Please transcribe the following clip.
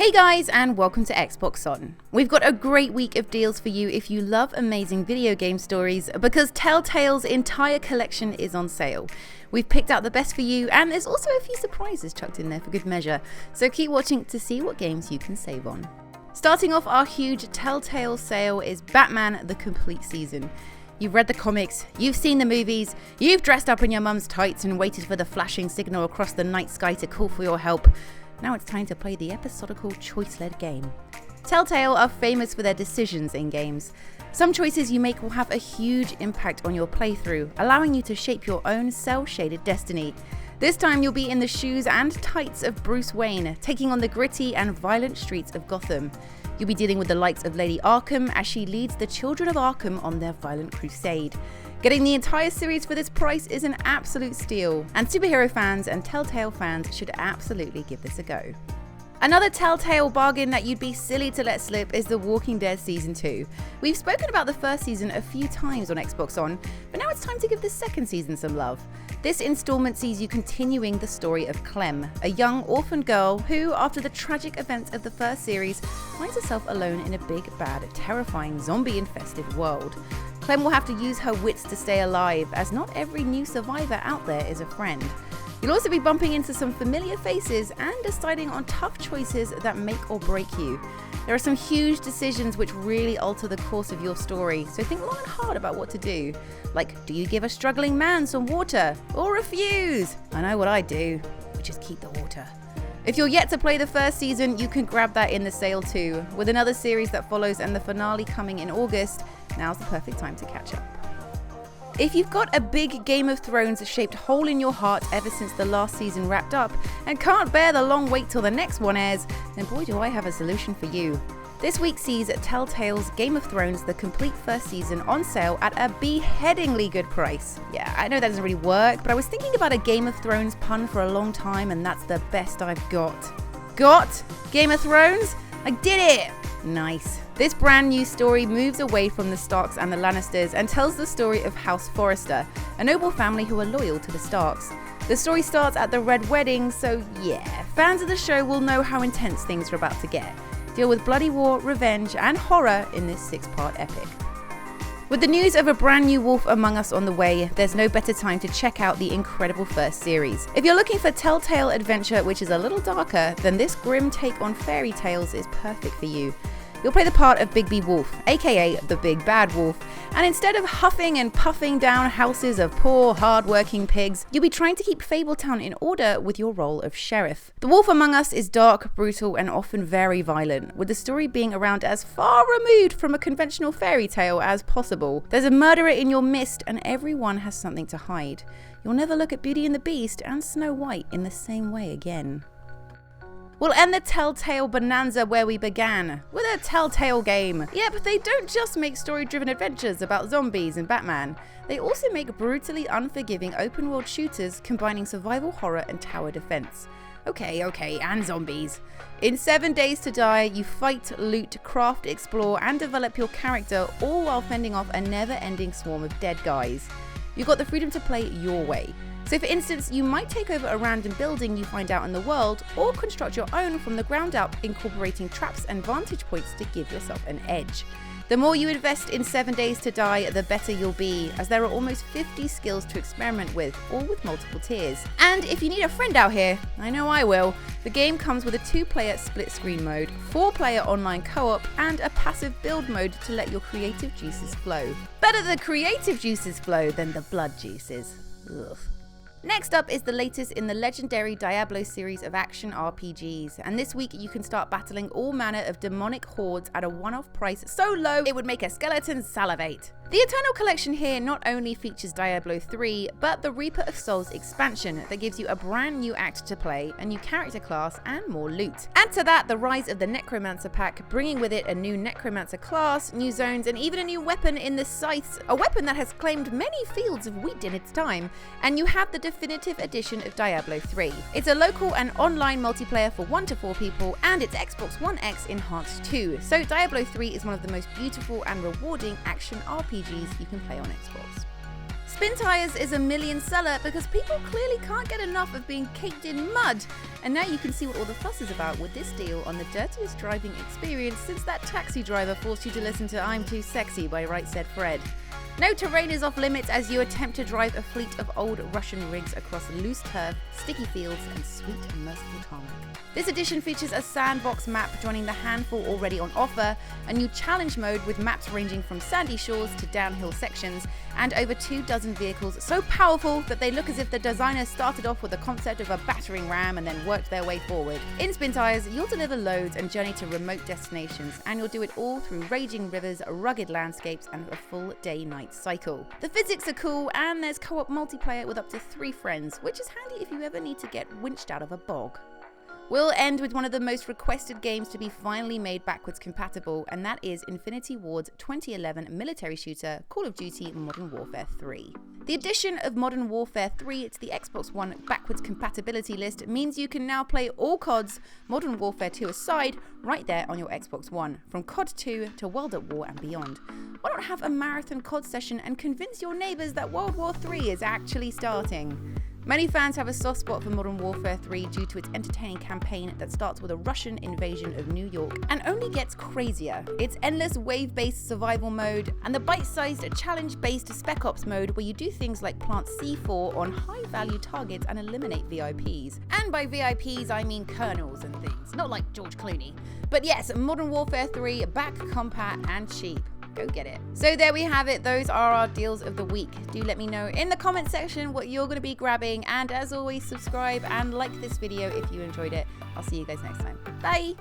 Hey guys, and welcome to Xbox On. We've got a great week of deals for you if you love amazing video game stories, because Telltale's entire collection is on sale. We've picked out the best for you, and there's also a few surprises chucked in there for good measure, so keep watching to see what games you can save on. Starting off our huge Telltale sale is Batman: The Complete Season. You've read the comics, you've seen the movies, you've dressed up in your mum's tights and waited for the flashing signal across the night sky to call for your help. Now it's time to play the episodical choice-led game. Telltale are famous for their decisions in games. Some choices you make will have a huge impact on your playthrough, allowing you to shape your own cel-shaded destiny. This time you'll be in the shoes and tights of Bruce Wayne, taking on the gritty and violent streets of Gotham. You'll be dealing with the likes of Lady Arkham as she leads the children of Arkham on their violent crusade. Getting the entire series for this price is an absolute steal, and superhero fans and Telltale fans should absolutely give this a go. Another Telltale bargain that you'd be silly to let slip is The Walking Dead Season 2. We've spoken about the first season a few times on Xbox On, but now it's time to give the second season some love. This installment sees you continuing the story of Clem, a young orphan girl who, after the tragic events of the first series, finds herself alone in a big, bad, terrifying, zombie-infested world. Clem will have to use her wits to stay alive, as not every new survivor out there is a friend. You'll also be bumping into some familiar faces and deciding on tough choices that make or break you. There are some huge decisions which really alter the course of your story, so think long and hard about what to do. Like, do you give a struggling man some water? Or refuse? I know what I do, which is keep the water. If you're yet to play the first season, you can grab that in the sale too. With another series that follows and the finale coming in August, now's the perfect time to catch up. If you've got a big Game of Thrones shaped hole in your heart ever since the last season wrapped up and can't bear the long wait till the next one airs, then boy do I have a solution for you. This week sees Telltale's Game of Thrones The Complete First Season on sale at a beheadingly good price. Yeah, I know that doesn't really work, but I was thinking about a Game of Thrones pun for a long time, and that's the best I've got. Got? Game of Thrones? I did it! Nice. This brand new story moves away from the Starks and the Lannisters and tells the story of House Forrester, a noble family who are loyal to the Starks. The story starts at the Red Wedding, so yeah, fans of the show will know how intense things are about to get. Deal with bloody war, revenge, and horror in this 6-part epic. With the news of a brand new Wolf Among Us on the way, there's no better time to check out the incredible first series. If you're looking for Telltale adventure which is a little darker, then this grim take on fairy tales is perfect for you. You'll play the part of Bigby Wolf, aka the Big Bad Wolf, and instead of huffing and puffing down houses of poor, hard-working pigs, you'll be trying to keep Fabletown in order with your role of sheriff. The Wolf Among Us is dark, brutal, and often very violent, with the story being around as far removed from a conventional fairy tale as possible. There's a murderer in your midst, and everyone has something to hide. You'll never look at Beauty and the Beast and Snow White in the same way again. We'll end the Telltale bonanza where we began, with a Telltale game. Yeah, but they don't just make story-driven adventures about zombies and Batman. They also make brutally unforgiving open-world shooters combining survival horror and tower defense. Okay, and zombies. In 7 Days to Die, you fight, loot, craft, explore, and develop your character, all while fending off a never-ending swarm of dead guys. You've got the freedom to play your way. So for instance, you might take over a random building you find out in the world, or construct your own from the ground up, incorporating traps and vantage points to give yourself an edge. The more you invest in 7 Days to Die, the better you'll be, as there are almost 50 skills to experiment with, all with multiple tiers. And if you need a friend out here, I know I will, the game comes with a 2-player split screen mode, 4-player online co-op, and a passive build mode to let your creative juices flow. Better the creative juices flow than the blood juices. Ugh. Next up is the latest in the legendary Diablo series of action RPGs, and this week you can start battling all manner of demonic hordes at a one-off price so low it would make a skeleton salivate. The Eternal Collection here not only features Diablo 3, but the Reaper of Souls expansion that gives you a brand new act to play, a new character class, and more loot. Add to that the rise of the Necromancer pack, bringing with it a new Necromancer class, new zones, and even a new weapon in the Scythes, a weapon that has claimed many fields of wheat in its time, and you have the definitive edition of Diablo 3. It's a local and online multiplayer for 1 to 4 people, and it's Xbox One X enhanced too, so Diablo 3 is one of the most beautiful and rewarding action RPGs you can play on Xbox. Spintires is a million seller because people clearly can't get enough of being caked in mud. And now you can see what all the fuss is about with this deal on the dirtiest driving experience since that taxi driver forced you to listen to I'm Too Sexy by Right Said Fred. No terrain is off limits as you attempt to drive a fleet of old Russian rigs across loose turf, sticky fields, and sweet and merciful tarmac. This edition features a sandbox map joining the handful already on offer, a new challenge mode with maps ranging from sandy shores to downhill sections, and over 24 vehicles so powerful that they look as if the designers started off with the concept of a battering ram and then worked their way forward. In Spintires, you'll deliver loads and journey to remote destinations, and you'll do it all through raging rivers, rugged landscapes, and a full day-night cycle. The physics are cool, and there's co-op multiplayer with up to 3 friends, which is handy if you ever need to get winched out of a bog. We'll end with one of the most requested games to be finally made backwards compatible, and that is Infinity Ward's 2011 military shooter, Call of Duty Modern Warfare 3. The addition of Modern Warfare 3 to the Xbox One backwards compatibility list means you can now play all CODs, Modern Warfare 2 aside, right there on your Xbox One, from COD 2 to World at War and beyond. Why not have a marathon COD session and convince your neighbours that World War 3 is actually starting? Many fans have a soft spot for Modern Warfare 3 due to its entertaining campaign that starts with a Russian invasion of New York and only gets crazier. Its endless wave-based survival mode and the bite-sized challenge-based Spec Ops mode where you do things like plant C4 on high-value targets and eliminate VIPs. And by VIPs I mean colonels and things, not like George Clooney. But yes, Modern Warfare 3, back compact and cheap. Go get it. So there we have it. Those are our deals of the week. Do let me know in the comment section what you're going to be grabbing. And as always, subscribe and like this video if you enjoyed it. I'll see you guys next time. Bye.